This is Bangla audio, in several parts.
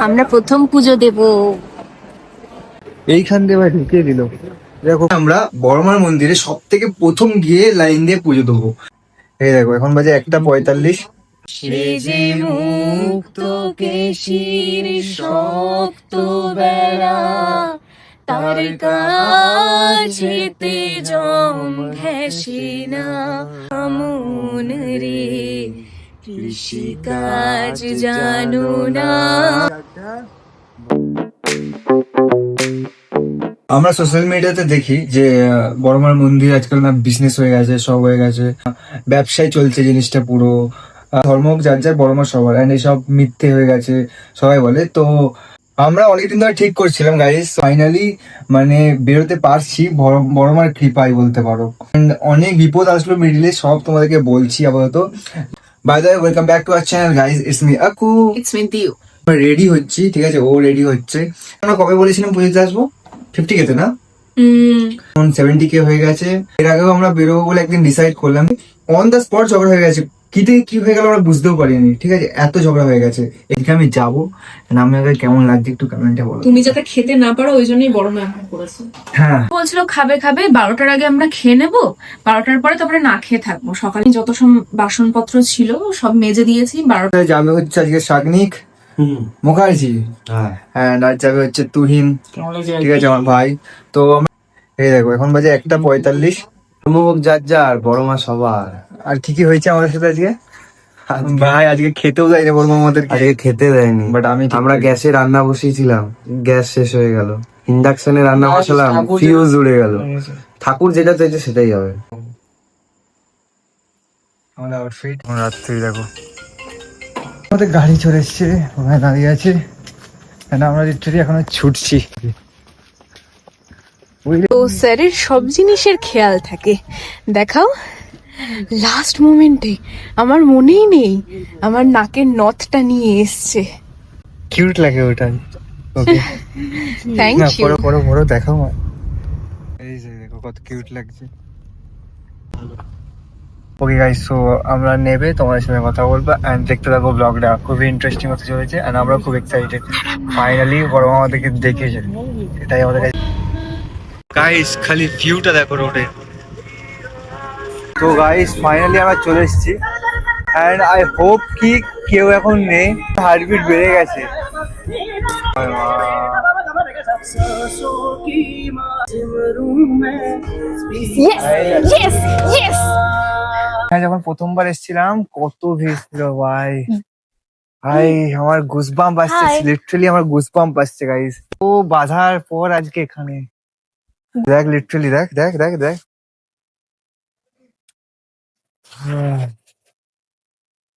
আমরা প্রথম পুজো দেব। এইখান দিয়ে ভাই ঢুকিয়ে দিল। দেখো আমরা বড়মার মন্দিরে সব থেকে প্রথম গিয়ে লাইন দিয়ে পুজো দেবো। এই দেখো এখন বাজে 1:45। সেজে মুক্ত কেশির শক্ত বেড়া, তার কাছেতে জম ঘেঁষে না মন রে, কৃষিকাজ জানো না। আমরা সোশ্যাল মিডিয়াতে দেখি যে বড়মার মন্দির আজকাল না বিজনেস হয়ে গেছে, সব হয়ে গেছে, ব্যবসায় চলছে জিনিসটা পুরো। ধর্ম হোক যার যার, বড়মা সবার, এন্ড এসব মিথ্যে হয়ে গেছে সবাই বলে। তো আমরা অনেকদিন ধরে ঠিক করছিলাম গাইস, ফাইনালি মানে বেরোতে পারছি বড়মার কৃপায় বলতে পারো। And অনেক বিপদ আসলো মিডিলে, সব তোমাদেরকে বলছি আপাতত। By the way, welcome back to our channel guys, it's me Aku. It's me Diu. Ready হচ্ছি, ঠিক আছে, ও রেডি হচ্ছে। আমরা কবে বলেছিলাম পুজোতে আসবো? 50K তে না, 70K হয়ে গেছে। এর আগেও আমরা বেরোবো বলে একদিন ডিসাইড করলাম, অন দ্য স্পট ঝগড়া হয়ে গেছে। কি থেকে কি হয়ে গেল আমরা বুঝতেও পারিনি, ঠিক আছে, এত ঝগড়া হয়ে গেছে। এদিকে আমি যাবো, আপনাদের কেমন লাগছে একটু কমেন্টে বলো। তুমি যাতে খেতে না পারো ওই জন্যই বড় মা এখন করেছে। হ্যাঁ, বলছিল খাবে খাবে, 12টার আগে আমরা খেয়ে নেবো, 12টার পরে তারপরে না খেয়ে থাকবো। সকালে যত সব বাসনপত্র ছিল সব মেজে দিয়েছি। 12টা যাবে হচ্ছে আজকে শাগনিক মুখার্জি, হ্যাঁ, আর যাবে হচ্ছে তুহিন, ঠিক আছে, আমার ভাই। তো এই দেখো এখন বাজে 1:45। ধর্মভোগ যার যার, বড় মা সবার। আর কি কি হয়েছে আমাদের সাথে আজকে? ভাই আজকে খেতেও যায়নি বলবো আমাদের, আজকে খেতে দেয়নি, বাট আমরা গ্যাসে রান্না বসিয়েছিলাম, গ্যাস শেষ হয়ে গেল। ইন্ডাকশনে রান্না বসালাম, ফিউজ উড়ে গেল। ঠাকুর যেটা চাইছে সেটাই হবে। আমাদের আউটফিট রাত্রি দেখো, আমাদের গাড়ি চলে এসছে, ওখানে দাঁড়িয়ে আছে। আমরা লিটারালি এখনো ছুটছি। তো স্যারের সব জিনিসের খেয়াল থাকে, দেখাও। লাস্ট মোমেন্টে আমার মনেই নেই আমার নাকের নথটা নিয়ে এসছে। কিউট লাগে ওটা। ওকে, থ্যাংক না ইউ। পড়ো পড়ো পড়ো, দেখাও। এই যে দেখো কত কিউট লাগছে। ওকে গাইস, সো আমরা নেবে তোমাদের সঙ্গে কথা বলবো এন্ড দেখতে থাকো ব্লগটা, খুবই ইন্টারেস্টিং হতে চলেছে এন্ড আমরা খুব এক্সাইটেড। ফাইনালি বড় মা আমাদেরকে দেখেছে, এটাই আমাদের গাইস। খালি ভিউটা দেখো রোডে। তো গাইস ফাইনালি আমরা চলে এসেছি এন্ড আই হোপ কি কেউ এখন নেই, হার্টবিট বেড়ে গেছে। Yes yes. যখন প্রথমবার এসেছিলাম কত ভিড় ছিল ভাই, ভাই আমার গুসবাম্প আসছে, লিটারালি আমার গুসবাম্প আসছে গাইস। ও বাধার পর আজকে এখানে দেখ, লিটারালি দেখ দেখ দেখ দেখ।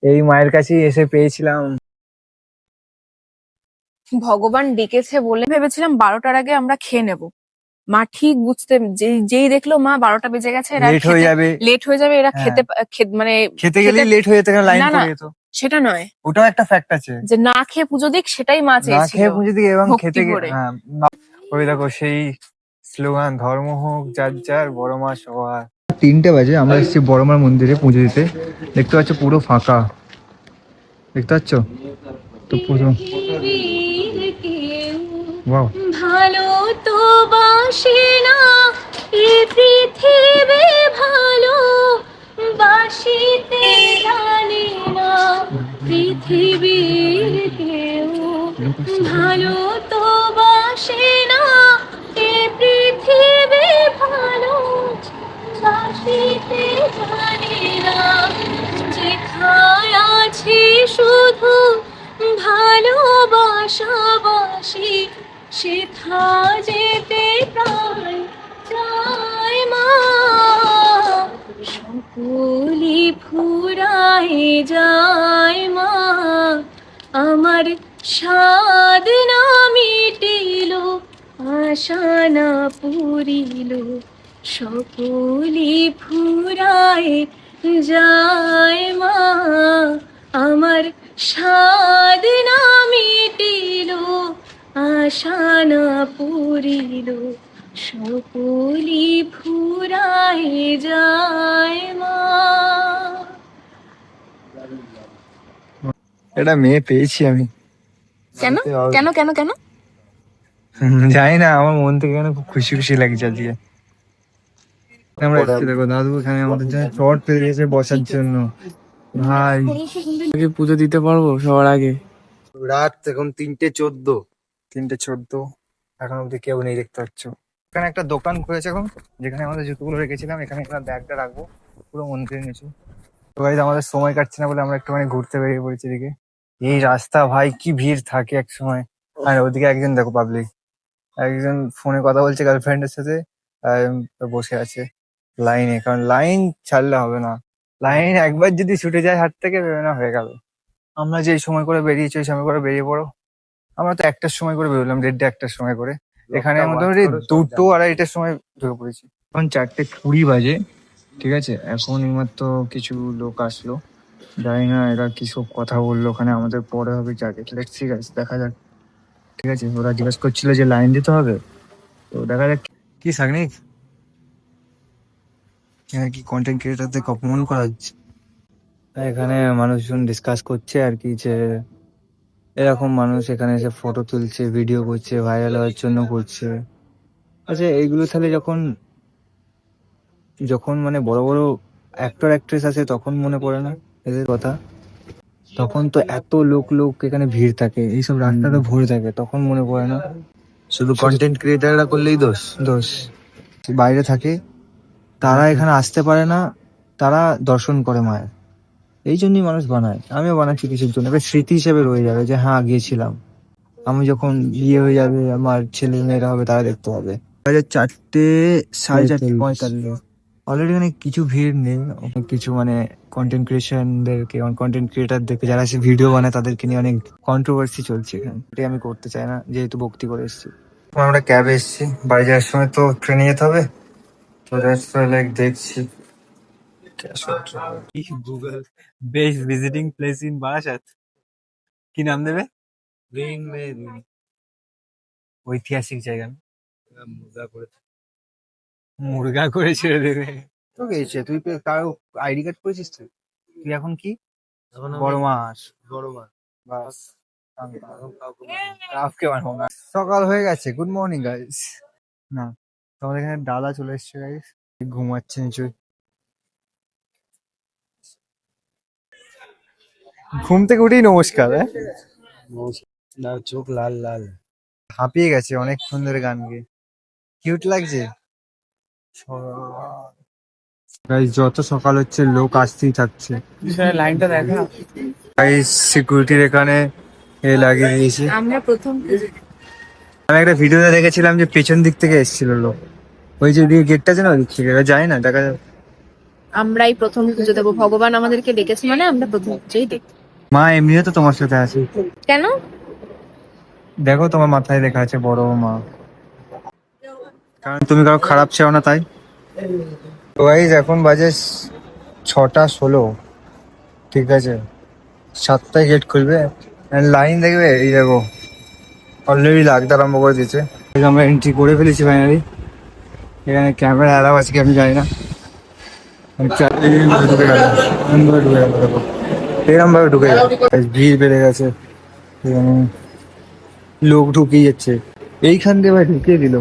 এই মায়ের কাছেই এসে পেয়েছিলাম। ভগবান ডেকেছে বলে ভেবেছিলাম 12টার আগে আমরা খেয়ে নেব। মা ঠিক বুঝতে যেই দেখলো মা 12টা বেজে গেছে, লেট হয়ে যাবে, লেট হয়ে যাবে, এরা মানে খেতে গেলেই লেট হয়ে যেত, লাইন না, না, পড়ে যেত। সেটা নয়, ওটাও একটা ফ্যাক্ট আছে যে না খেয়ে পুজো দিক, সেটাই মা না চেয়েছিল। খেয়ে পুজো দিকে এবং ভক্তি খেতে করে। হ্যাঁ। ওই দেখো সেই স্লোগান, ধর্ম হোক যার যার, বড় মা সবার। 3টে বাজে, আমরা এসেছি বড়মার মন্দিরে পুজো দিতে। দেখতে পাচ্ছ পুরো ফাঁকা, দেখতে পাচ্ছ তো পুরো। ওয়াও, ভালো তো বাসে না এই পৃথিবী, ভালো বাসিতে জানে না পৃথিবীর কেউ। ভালো তো বাসে না এই পৃথিবী, ভালো বাসিতে জানে না। যেথায় আছে শুধু ভালোবাসাবাসি, সেথা যেতে প্রাণ চায় মা। সকলি ফুরায় যায় মা, আমার সাধ না মিটিল, আশা না পুরিল। সকলি ফুরায় যায় মা, আমার সাধ না মিটিল, আশা না পুরিল। সকলি ফুরায় যায় মা। এটা মেয়ে পেয়েছি আমি। কেন কেন কেন কেন? জানি না, আমার মন থেকে কেন খুব খুশি খুশি লাগছে আজকে। আমরা এসেছি, দেখো দাদু এখানে আমাদের জন্য চট পেয়ে গেছে বসার জন্য। ভাই পুজো দিতে পারবো সবার আগে। রাত এখন 3:14। 3:14, এখন অব্দি কেউ নেই দেখতে পাচ্ছ। এখানে একটা দোকান খুলেছে এখন, যেখানে আমাদের জুতোগুলো রেখেছিলাম। এখানে একটা ব্যাগটা রাখবো পুরো মন্দিরের নিচে। তো গাইজ আমাদের সময় কাটছে না বলে আমরা একটুখানি ঘুরতে বেরিয়ে পড়েছি এদিকে। এই রাস্তা ভাই কি ভিড় থাকে এক সময়। আর ওদিকে একজন দেখো পাবলিক, একজন ফোনে কথা বলছে গার্লফ্রেন্ডের সাথে, আর বসে আছে লাইনে। কারণ লাইন ছাড়লে হবে না, লাইন একবার যদি ছুটে যায় হাত থেকে বেরোনো হয়ে গেল। আমরা যে সময় করে বেরিয়েছি ওই সময় করে বেরিয়ে পড়ো। আমরা তো 1টার সময় করে বেরোলাম, 1:30-1টার সময় করে। এখানে মোটামুটি 2-2-2:30টার সময় ঢুকে পড়েছি। এখন 4:20 বাজে, ঠিক আছে। এখন এইমাত্র কিছু লোক আসলো, জানি না এরা কি সব কথা বললো ওখানে, আমাদের পরে হবে জ্যাকেট। ঠিক আছে, দেখা যাক। ঠিক আছে, ওরা জিজ্ঞেস করছিল যে লাইন দিতে হবে, তো দেখা যাক। কি সাগনিক কি কন্টেন্ট ক্রিয়েটারদের অপমান করা হচ্ছে। এখানে মানুষজন ডিসকাস করছে আর কি, যে এরকম মানুষ এখানে এসে ফটো তুলছে, ভিডিও করছে, ভাইরাল হওয়ার জন্য করছে। আচ্ছা এইগুলো তাহলে যখন যখন মানে বড় বড় অ্যাক্টর অ্যাক্ট্রেস আছে তখন মনে পড়ে না এদের কথা? তখন তো এত লোক লোক এখানে ভিড় থাকে, এইসব রাস্তাটা ভরে থাকে, তখন মনে পড়ে না? শুধু কন্টেন্ট ক্রিয়েটাররা করলেই দোষ। দোষ বাইরে থাকে, তারা এখানে আসতে পারে না, তারা দর্শন করে মায়ের। এই জন্যই মানুষ বানায়, আমিও বানাচ্ছি কিছুর জন্য, একটা স্মৃতি হিসেবে রয়ে যাবে যে হ্যাঁ গিয়েছিলাম। আমি যখন বিয়ে হয়ে যাবে, আমার ছেলে মেয়েরা হবে, তারা দেখতে পাবে। 4:45 অলরেডি এখানে কিছু ভিড় নেই, অনেক কিছু মানে কন্টেন্ট ক্রিয়েশনদেরকে, কন্টেন্ট ক্রিয়েটারদেরকে যারা এসে ভিডিও বানায় তাদেরকে নিয়ে অনেক কন্ট্রোভার্সি চলছে এখানে। এটাই আমি করতে চাই না, যেহেতু ভক্তি করে এসেছি। আমরা ক্যাবে এসেছি, বাড়ি যাওয়ার সময় তো ট্রেনে যেতে হবে, তো লাইক দেখছি Google best visiting place in Barasat, কি নাম দেবে? ঐতিহাসিক জায়গা। মুরগা করে ছেড়ে দেবে। তো গেছে, তুই কারো আইডি কার্ড করেছিস? তুই এখন কি বড় মাস? বাস কাউকে মানবো না। সকাল হয়ে গেছে, গুড মর্নিং গাইস। না, তোমাদের এখানে দাদা চলে এসছে গাইস, ঘুমাচ্ছে নিচে। ঘুম থেকে উঠেই নমস্কার। চোখ লাল লাল। হাঁপিয়ে গেছে অনেকক্ষণ ধরে গান গেয়ে, কিউট লাগছে। গাইস যত সকাল হচ্ছে লোক আসতেই থাকছে। লাইনটা দেখা। গাইস সিকিউরিটির এখানে এ লাগিয়ে দিয়েছে। আমরা প্রথম আমি একটা ভিডিওতে দেখেছিলাম যে পেছন দিক থেকে এসেছিল লোক, ওই যে ওদিকে গেটটা আছে না, ওদিক থেকে যায় না, দেখা যাবে। আমরাই প্রথম পুজো দেবো, ভগবান আমাদেরকে ডেকেছে মানে আমরা প্রথম পুজোই দেব। মা এমনিও তো তোমার সাথে আছে, কেন? দেখো তোমার মাথায় লেখা আছে বড় মা, কারণ তুমি কারো খারাপ চাও না তাই। তো গাইস এখন বাজে 6:16, ঠিক আছে। 7টায় গেট খুলবে, লাইন দেখবে, এই দেখো অলরেডি লাগতে আরম্ভ করে দিয়েছে। আমরা এন্ট্রি করে ফেলেছি ফাইনালি। এখানে ক্যামেরা অ্যালাউ আছে কি আমি জানি না। এরকম ভাবে ঢুকে গেল, ভিড় বেড়ে গেছে, লোক ঢুকিয়ে যাচ্ছে এইখান দিয়ে, ভাই ঢুকিয়ে দিল,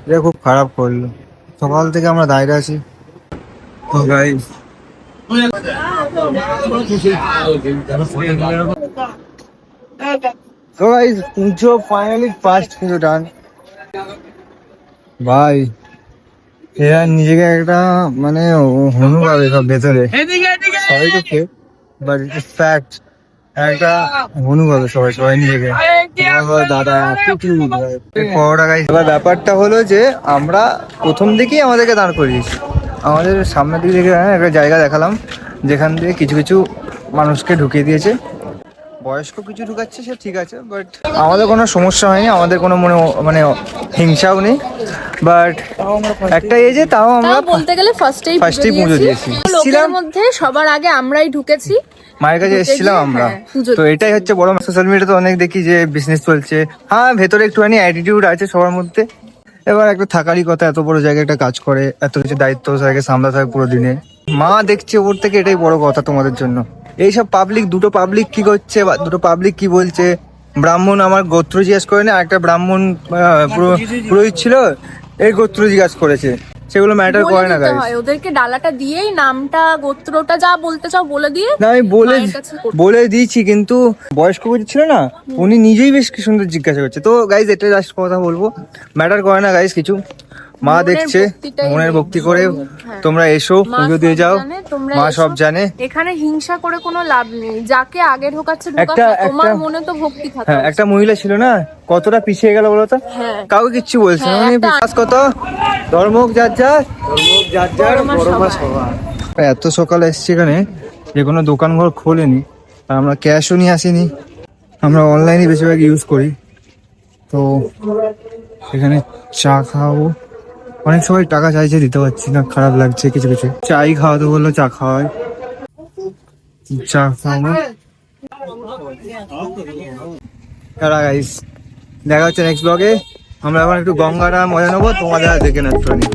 এটা খুব খারাপ করলো। সকাল থেকে আমরা দাঁড়িয়ে আছি। তো গাইস তো গাইস পুজো ফাইনালি, ফার্স্ট পুজো ডান। ভাই এরা নিজেকে একটা মানে হনু পাবে সব ভেতরে, সবাই তো ফেক বাট ইটস ফ্যাক্ট, একটা হনু পাবে সবাই সবাই নিজেকে। দাদা পরোটা গাইস, এবার ব্যাপারটা হলো যে আমরা প্রথম দিকেই আমাদেরকে দাঁড় করিয়েছি, আমাদের সামনের দিকে থেকে একটা জায়গা দেখালাম যেখান থেকে কিছু কিছু মানুষকে ঢুকিয়ে দিয়েছে। বয়স্ক কিছু ঢুকাচ্ছে সে ঠিক আছে, বাট আমাদের কোনো সমস্যা হয়নি, আমাদের কোনো মনে মানে হিংসাও নেই। বাট একটা এজে তাও আমরা বলতে গেলে ফার্স্টেই পুজো দিয়েছি। লোকের মধ্যে সবার আগে আমরাই ঢুকেছি, মায়ের কাছে এসেছিলাম আমরা। তো এটাই হচ্ছে বড়, সোশ্যাল মিডিয়াতে অনেক দেখি যে বিজনেস চলছে, হ্যাঁ ভেতরে একটুখানি অ্যাটিটিউড আছে সবার মধ্যে। এবার একটা থাকারই কথা, এত বড় জায়গায় একটা কাজ করে, এত কিছু দায়িত্ব তাকে সামলাতে হয় পুরো দিনে। মা দেখছে ওর থেকে, এটাই বড় কথা তোমাদের জন্য। এইসব পাবলিক, দুটো পাবলিক কি করছে বা দুটো পাবলিক কি বলছে ব্রাহ্মণ আমার গোত্র জিজ্ঞাসা করে না, একটা ব্রাহ্মণ পুরোহিত ছিল, এই গোত্র জিজ্ঞাসা করেছে, সেগুলো ম্যাটার বলে করে না দিতে গাইস। হয় ওদেরকে, ডালাটা দিয়েই নামটা গোত্রটা যা বলতে চাও বলে দিয়ে না আমি মায়ের কাছে করতে বলে দিয়েছি, কিন্তু বয়স্ক পুরোহিত ছিল না, উনি নিজেই বেশ কি সুন্দর জিজ্ঞাসা করছে। তো গাইজ এটা জাস্ট কথা বলবো, ম্যাটার করে না গাইজ কিছু। মা মনের দেখছে, ভক্তিটাই মনের main। ভক্তি করে হ্যাঁ। তোমরা এসো, মা পুজো সব দিয়ে যাও, জানে, তোমরা মা এসো। সব জানে। এখানে হিংসা করে কোনো লাভ নেই, যাকে আগে ঢোকাচ্ছে ঢোকাক একটা- না, তোমার একটা- মনে তো ভক্তি থাকা হ্যাঁ, উচিত। একটা মহিলা ছিল না, কতটা পিছিয়ে গেল বলো তো, হ্যাঁ। কাউকে কিচ্ছু বলছে না, হ্যাঁ, মানে একটা- বিশ্বাস কত ধর্ম যার যার, বড়মা বড়মা সবাই। সভা। এত সকালে এসছি এখানে, যে কোনো দোকান ঘর খোলেনি, আর আমরা ক্যাশও নিয়ে আসিনি, আমরা অনলাইনে বেশিরভাগ ইউজ করি। তো এখানে চা খাওয়াবো, অনেক সবাই টাকা চাইছে, দিতে পারছি না, খারাপ লাগছে কিছু কিছু। চাই খাওয়াতে বললো, চা খাওয়াই, চা খাওয়াবো। গাইস, দেখা হচ্ছে নেক্সট ব্লগে। আমরা এখন একটু গঙ্গাটা মজা নেবো, তোমাদের আর দেখে না একটুখানি।